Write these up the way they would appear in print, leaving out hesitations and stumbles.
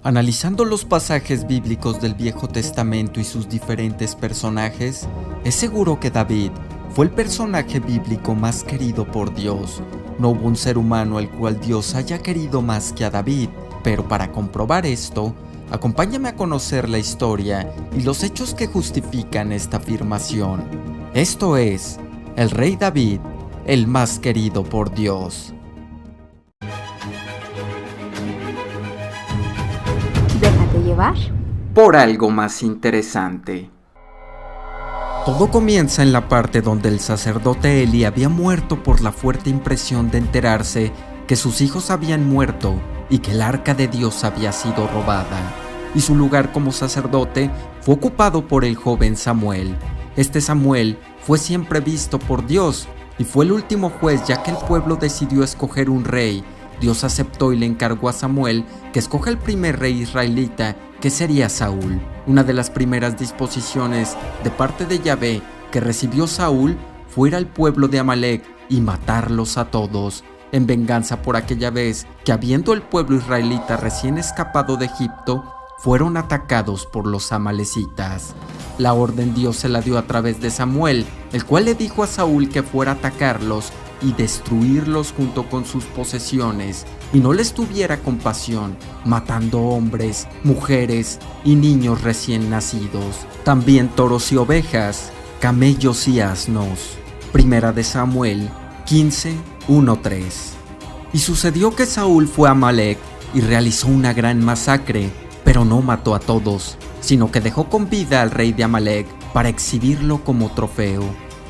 Analizando los pasajes bíblicos del Viejo Testamento y sus diferentes personajes, es seguro que David fue el personaje bíblico más querido por Dios. No hubo un ser humano al cual Dios haya querido más que a David, pero para comprobar esto, acompáñame a conocer la historia y los hechos que justifican esta afirmación. Esto es, el rey David, el más querido por Dios. Déjate llevar Por algo más interesante. Todo comienza en la parte donde el sacerdote Eli había muerto por la fuerte impresión de enterarse que sus hijos habían muerto y que el arca de Dios había sido robada, y su lugar como sacerdote fue ocupado por el joven Samuel. Este Samuel fue siempre visto por Dios y fue el último juez, ya que el pueblo decidió escoger un rey. Dios aceptó y le encargó a Samuel que escoja el primer rey israelita, que sería Saúl. Una de las primeras disposiciones de parte de Yahvé que recibió Saúl fue ir al pueblo de Amalek y matarlos a todos, en venganza por aquella vez que, habiendo el pueblo israelita recién escapado de Egipto, fueron atacados por los amalecitas. La orden Dios se la dio a través de Samuel, el cual le dijo a Saúl que fuera a atacarlos y destruirlos junto con sus posesiones, y no les tuviera compasión, matando hombres, mujeres y niños recién nacidos, también toros y ovejas, camellos y asnos. Primera de Samuel 15:1-3. Y sucedió que Saúl fue a Amalek y realizó una gran masacre, pero no mató a todos, sino que dejó con vida al rey de Amalek para exhibirlo como trofeo.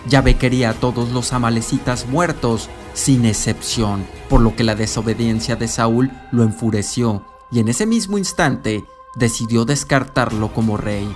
Yahvé quería a todos los amalecitas muertos, sin excepción, por lo que la desobediencia de Saúl lo enfureció, y en ese mismo instante decidió descartarlo como rey.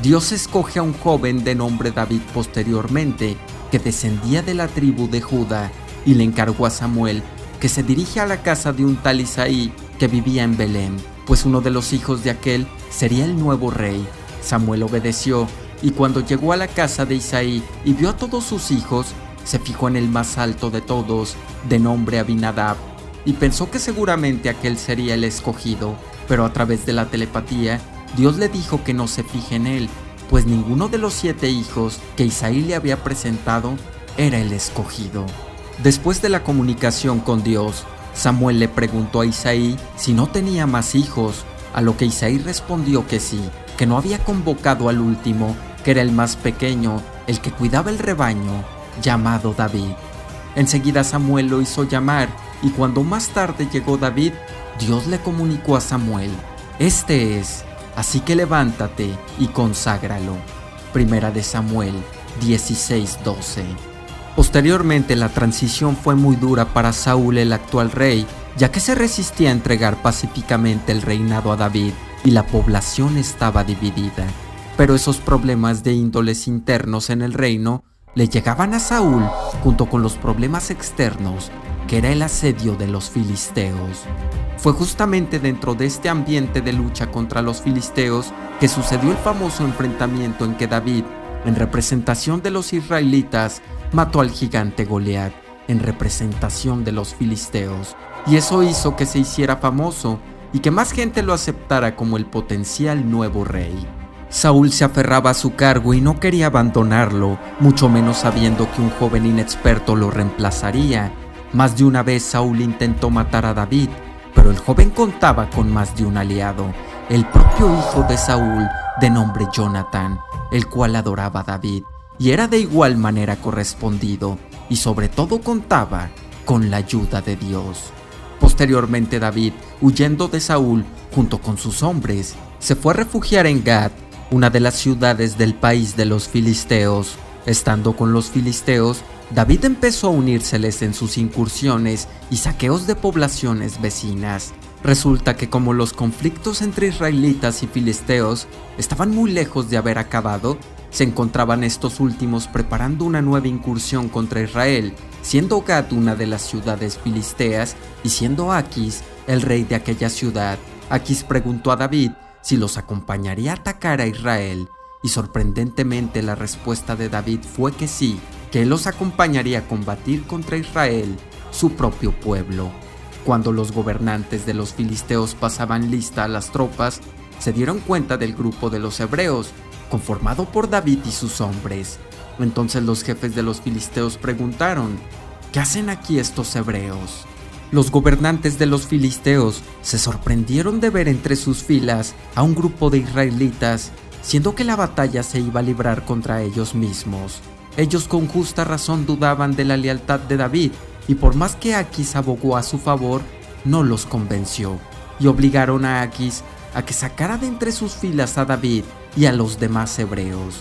Dios escoge a un joven de nombre David posteriormente, que descendía de la tribu de Judá, y le encargó a Samuel que se dirija a la casa de un tal Isaí que vivía en Belén, pues uno de los hijos de aquel sería el nuevo rey. Samuel obedeció, y cuando llegó a la casa de Isaí y vio a todos sus hijos, se fijó en el más alto de todos, de nombre Abinadab, y pensó que seguramente aquel sería el escogido, pero a través de la telepatía, Dios le dijo que no se fije en él, pues ninguno de los 7 hijos que Isaí le había presentado era el escogido. Después de la comunicación con Dios, Samuel le preguntó a Isaí si no tenía más hijos, a lo que Isaí respondió que sí, que no había convocado al último, que era el más pequeño, el que cuidaba el rebaño, llamado David. Enseguida Samuel lo hizo llamar, y cuando más tarde llegó David, Dios le comunicó a Samuel: este es, así que levántate y conságralo. Primera de Samuel 16:12. Posteriormente la transición fue muy dura para Saúl, el actual rey, ya que se resistía a entregar pacíficamente el reinado a David y la población estaba dividida. Pero esos problemas de índoles internos en el reino le llegaban a Saúl junto con los problemas externos, que era el asedio de los filisteos. Fue justamente dentro de este ambiente de lucha contra los filisteos que sucedió el famoso enfrentamiento en que David, en representación de los israelitas, mató al gigante Goliat, en representación de los filisteos, y eso hizo que se hiciera famoso y que más gente lo aceptara como el potencial nuevo rey. Saúl se aferraba a su cargo y no quería abandonarlo, mucho menos sabiendo que un joven inexperto lo reemplazaría. Más de una vez Saúl intentó matar a David, pero el joven contaba con más de un aliado, el propio hijo de Saúl, de nombre Jonatán, el cual adoraba a David, y era de igual manera correspondido, y sobre todo contaba con la ayuda de Dios. Posteriormente David, huyendo de Saúl junto con sus hombres, se fue a refugiar en Gat, una de las ciudades del país de los filisteos. Estando con los filisteos, David empezó a unírseles en sus incursiones y saqueos de poblaciones vecinas. Resulta que como los conflictos entre israelitas y filisteos estaban muy lejos de haber acabado, se encontraban estos últimos preparando una nueva incursión contra Israel, siendo Gat una de las ciudades filisteas y siendo Aquis el rey de aquella ciudad. Aquis preguntó a David si los acompañaría a atacar a Israel, y sorprendentemente la respuesta de David fue que sí, que él los acompañaría a combatir contra Israel, su propio pueblo. Cuando los gobernantes de los filisteos pasaban lista a las tropas, se dieron cuenta del grupo de los hebreos, conformado por David y sus hombres. Entonces los jefes de los filisteos preguntaron: ¿qué hacen aquí estos hebreos? Los gobernantes de los filisteos se sorprendieron de ver entre sus filas a un grupo de israelitas, siendo que la batalla se iba a librar contra ellos mismos. Ellos con justa razón dudaban de la lealtad de David, y por más que Aquis abogó a su favor, no los convenció, y obligaron a Aquis a que sacara de entre sus filas a David y a los demás hebreos.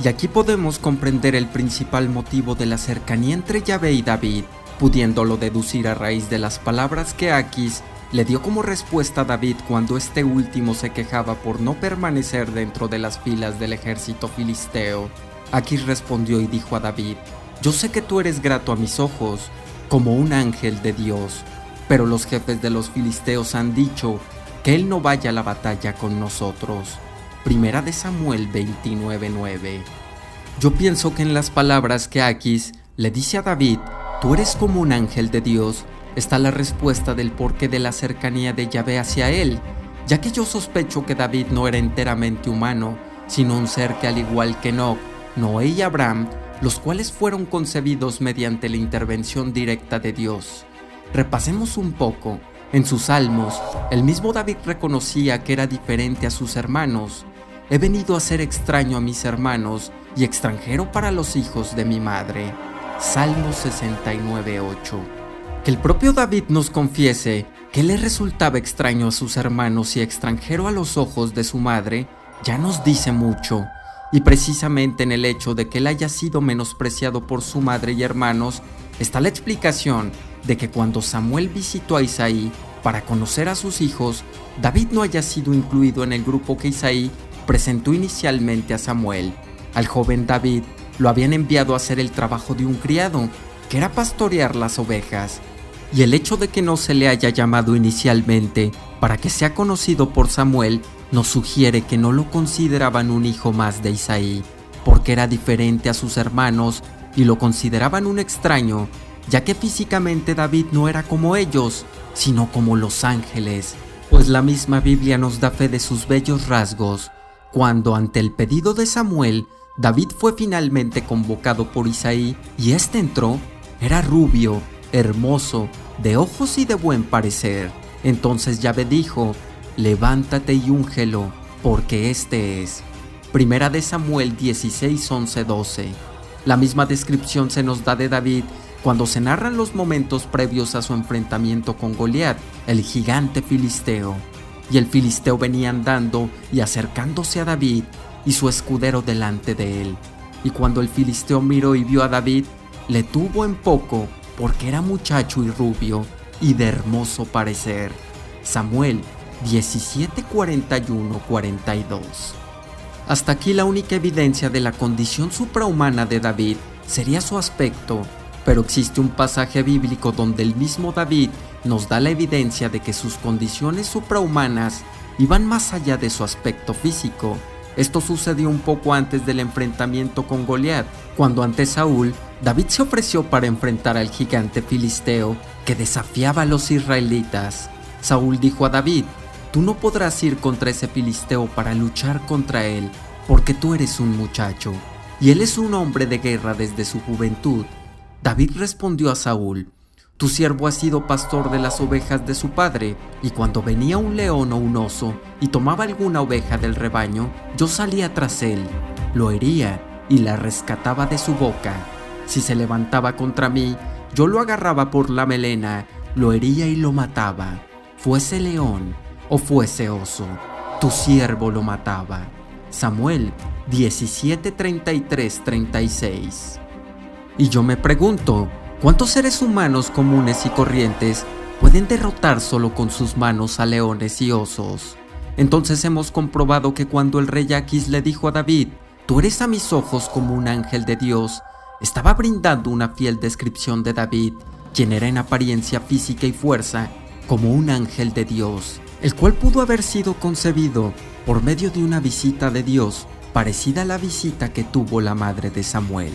Y aquí podemos comprender el principal motivo de la cercanía entre Yahvé y David, pudiéndolo deducir a raíz de las palabras que Aquis le dio como respuesta a David cuando este último se quejaba por no permanecer dentro de las filas del ejército filisteo. Aquis respondió y dijo a David: yo sé que tú eres grato a mis ojos, como un ángel de Dios, pero los jefes de los filisteos han dicho que él no vaya a la batalla con nosotros. Primera de Samuel 29:9. Yo pienso que en las palabras que Aquis le dice a David: tú eres como un ángel de Dios, está la respuesta del porqué de la cercanía de Yahvé hacia él, ya que yo sospecho que David no era enteramente humano, sino un ser que, al igual que Enoc, Noé y Abraham, los cuales fueron concebidos mediante la intervención directa de Dios. Repasemos un poco. En sus salmos, el mismo David reconocía que era diferente a sus hermanos. He venido a ser extraño a mis hermanos y extranjero para los hijos de mi madre. Salmo 69:8. Que el propio David nos confiese que le resultaba extraño a sus hermanos y extranjero a los ojos de su madre, ya nos dice mucho. Y precisamente en el hecho de que él haya sido menospreciado por su madre y hermanos, está la explicación de que cuando Samuel visitó a Isaí para conocer a sus hijos, David no haya sido incluido en el grupo que Isaí presentó inicialmente a Samuel. Al joven David lo habían enviado a hacer el trabajo de un criado, que era pastorear las ovejas. Y el hecho de que no se le haya llamado inicialmente para que sea conocido por Samuel nos sugiere que no lo consideraban un hijo más de Isaí, porque era diferente a sus hermanos y lo consideraban un extraño, ya que físicamente David no era como ellos, sino como los ángeles, pues la misma Biblia nos da fe de sus bellos rasgos. Cuando, ante el pedido de Samuel, David fue finalmente convocado por Isaí y éste entró, era rubio, hermoso, de ojos y de buen parecer. Entonces Yahvé dijo: levántate y úngelo, porque este es. Primera de Samuel 16:11-12. La misma descripción se nos da de David cuando se narran los momentos previos a su enfrentamiento con Goliat, el gigante filisteo. Y el filisteo venía andando y acercándose a David, y su escudero delante de él. Y cuando el filisteo miró y vio a David, le tuvo en poco, porque era muchacho y rubio, y de hermoso parecer. Samuel 17:41-42. Hasta aquí la única evidencia de la condición suprahumana de David sería su aspecto, pero existe un pasaje bíblico donde el mismo David nos da la evidencia de que sus condiciones suprahumanas iban más allá de su aspecto físico. Esto sucedió un poco antes del enfrentamiento con Goliat, cuando ante Saúl, David se ofreció para enfrentar al gigante filisteo que desafiaba a los israelitas. Saúl dijo a David: tú no podrás ir contra ese filisteo para luchar contra él, porque tú eres un muchacho, y él es un hombre de guerra desde su juventud. David respondió a Saúl: tu siervo ha sido pastor de las ovejas de su padre, y cuando venía un león o un oso y tomaba alguna oveja del rebaño, yo salía tras él, lo hería y la rescataba de su boca. Si se levantaba contra mí, yo lo agarraba por la melena, lo hería y lo mataba. Fuese león o fuese oso, tu siervo lo mataba. Samuel 17:33-36. Y yo me pregunto, ¿cuántos seres humanos comunes y corrientes pueden derrotar solo con sus manos a leones y osos? Entonces hemos comprobado que cuando el rey Aquis le dijo a David: tú eres a mis ojos como un ángel de Dios, estaba brindando una fiel descripción de David, quien era en apariencia física y fuerza como un ángel de Dios, el cual pudo haber sido concebido por medio de una visita de Dios parecida a la visita que tuvo la madre de Samuel.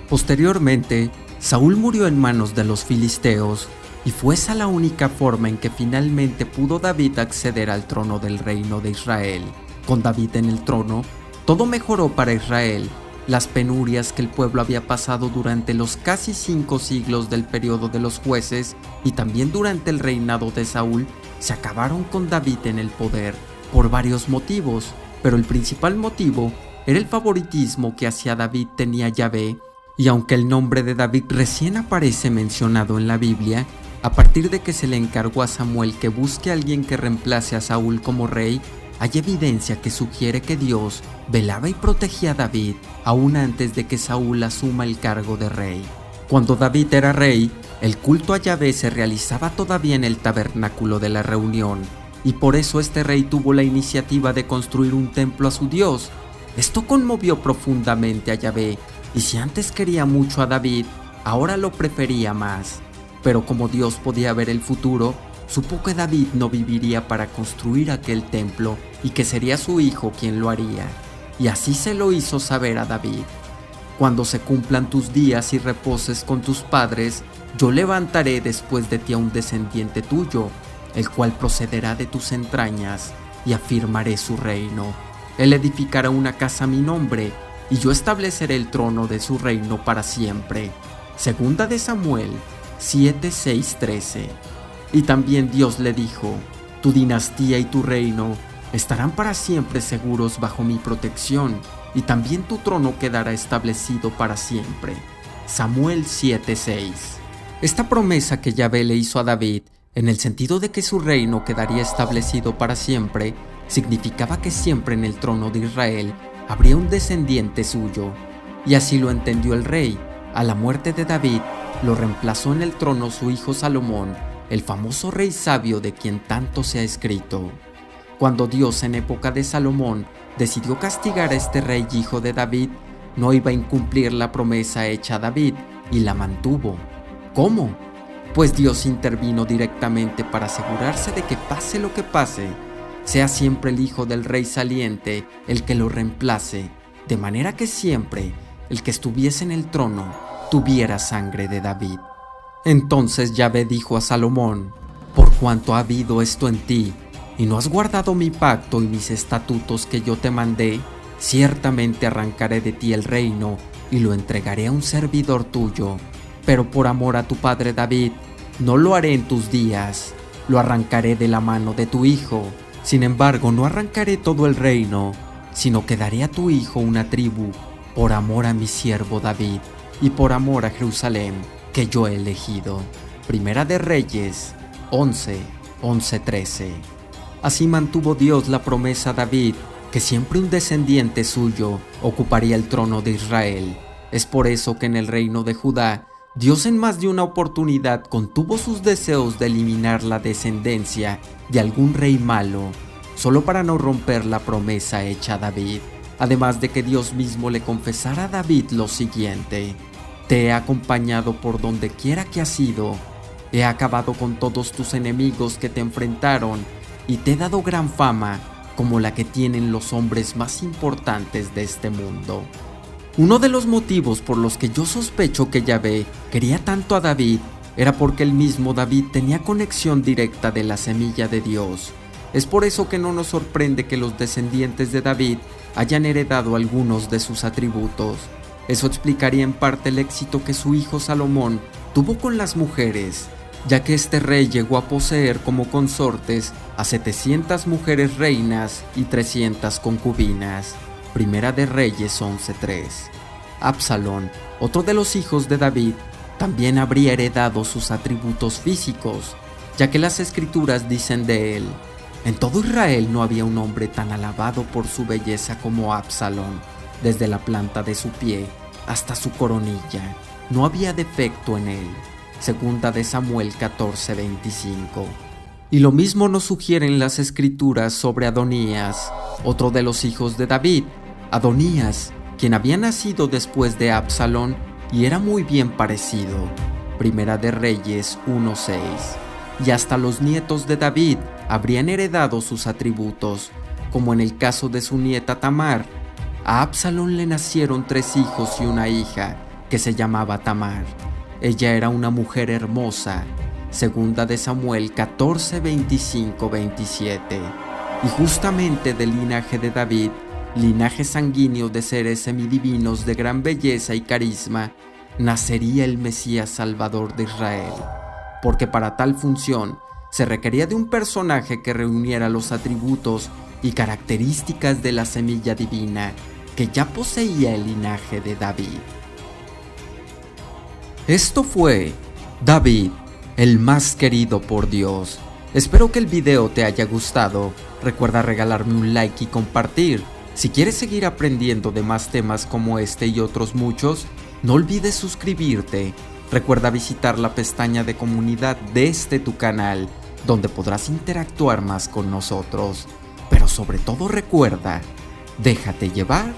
Posteriormente, Saúl murió en manos de los filisteos, y fue esa la única forma en que finalmente pudo David acceder al trono del reino de Israel. Con David en el trono, todo mejoró para Israel. Las penurias que el pueblo había pasado durante los casi 5 siglos del periodo de los jueces y también durante el reinado de Saúl se acabaron con David en el poder por varios motivos, pero el principal motivo era el favoritismo que hacia David tenía Yahvé. Y aunque el nombre de David recién aparece mencionado en la Biblia, a partir de que se le encargó a Samuel que busque a alguien que reemplace a Saúl como rey, hay evidencia que sugiere que Dios velaba y protegía a David aún antes de que Saúl asuma el cargo de rey. Cuando David era rey, el culto a Yahvé se realizaba todavía en el tabernáculo de la reunión, y por eso este rey tuvo la iniciativa de construir un templo a su Dios. Esto conmovió profundamente a Yahvé, y si antes quería mucho a David, ahora lo prefería más. Pero como Dios podía ver el futuro, supo que David no viviría para construir aquel templo y que sería su hijo quien lo haría. Y así se lo hizo saber a David. Cuando se cumplan tus días y reposes con tus padres, yo levantaré después de ti a un descendiente tuyo, el cual procederá de tus entrañas, y afirmaré su reino. Él edificará una casa a mi nombre, y yo estableceré el trono de su reino para siempre. Segunda de Samuel 7, 6, 13. Y también Dios le dijo: tu dinastía y tu reino estarán para siempre seguros bajo mi protección, y también tu trono quedará establecido para siempre. Samuel 7, 6. Esta promesa que Yahvé le hizo a David, en el sentido de que su reino quedaría establecido para siempre, significaba que siempre en el trono de Israel habría un descendiente suyo. Y así lo entendió el rey. A la muerte de David, lo reemplazó en el trono su hijo Salomón, el famoso rey sabio de quien tanto se ha escrito. Cuando Dios en época de Salomón decidió castigar a este rey hijo de David, no iba a incumplir la promesa hecha a David, y la mantuvo. ¿Cómo? Pues Dios intervino directamente para asegurarse de que pase lo que pase, sea siempre el hijo del rey saliente el que lo reemplace, de manera que siempre el que estuviese en el trono tuviera sangre de David. Entonces Yahvé dijo a Salomón: por cuanto ha habido esto en ti, y no has guardado mi pacto y mis estatutos que yo te mandé, ciertamente arrancaré de ti el reino y lo entregaré a un servidor tuyo. Pero por amor a tu padre David, no lo haré en tus días, lo arrancaré de la mano de tu hijo. Sin embargo, no arrancaré todo el reino, sino que daré a tu hijo una tribu, por amor a mi siervo David, y por amor a Jerusalén, que yo he elegido. Primera de Reyes 11, 11, 13. Así mantuvo Dios la promesa a David, que siempre un descendiente suyo ocuparía el trono de Israel. Es por eso que en el reino de Judá, Dios en más de una oportunidad contuvo sus deseos de eliminar la descendencia de algún rey malo, solo para no romper la promesa hecha a David. Además de que Dios mismo le confesara a David lo siguiente: te he acompañado por donde quiera que has ido, he acabado con todos tus enemigos que te enfrentaron, y te he dado gran fama, como la que tienen los hombres más importantes de este mundo. Uno de los motivos por los que yo sospecho que Yahvé quería tanto a David era porque el mismo David tenía conexión directa de la semilla de Dios. Es por eso que no nos sorprende que los descendientes de David hayan heredado algunos de sus atributos. Eso explicaría en parte el éxito que su hijo Salomón tuvo con las mujeres, ya que este rey llegó a poseer como consortes a 700 mujeres reinas y 300 concubinas. Primera de Reyes 11:3. Absalón, otro de los hijos de David, también habría heredado sus atributos físicos, ya que las escrituras dicen de él: en todo Israel no había un hombre tan alabado por su belleza como Absalón. Desde la planta de su pie hasta su coronilla, no había defecto en él. Segunda de Samuel 14:25. Y lo mismo nos sugieren las escrituras sobre Adonías, otro de los hijos de David. Adonías, quien había nacido después de Absalón y era muy bien parecido. Primera de Reyes 1:6. Y hasta los nietos de David habrían heredado sus atributos, como en el caso de su nieta Tamar. A Absalón le nacieron 3 hijos y una hija, que se llamaba Tamar. Ella era una mujer hermosa, Segunda de Samuel 14, 25, 27. Y justamente del linaje de David, linaje sanguíneo de seres semidivinos de gran belleza y carisma, nacería el Mesías Salvador de Israel, porque para tal función se requería de un personaje que reuniera los atributos y características de la semilla divina que ya poseía el linaje de David. Esto fue David, el más querido por Dios. Espero que el video te haya gustado. Recuerda regalarme un like y compartir. Si quieres seguir aprendiendo de más temas como este y otros muchos, no olvides suscribirte. Recuerda visitar la pestaña de comunidad de tu canal, donde podrás interactuar más con nosotros. Pero sobre todo recuerda, déjate llevar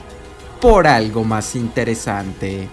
por algo más interesante.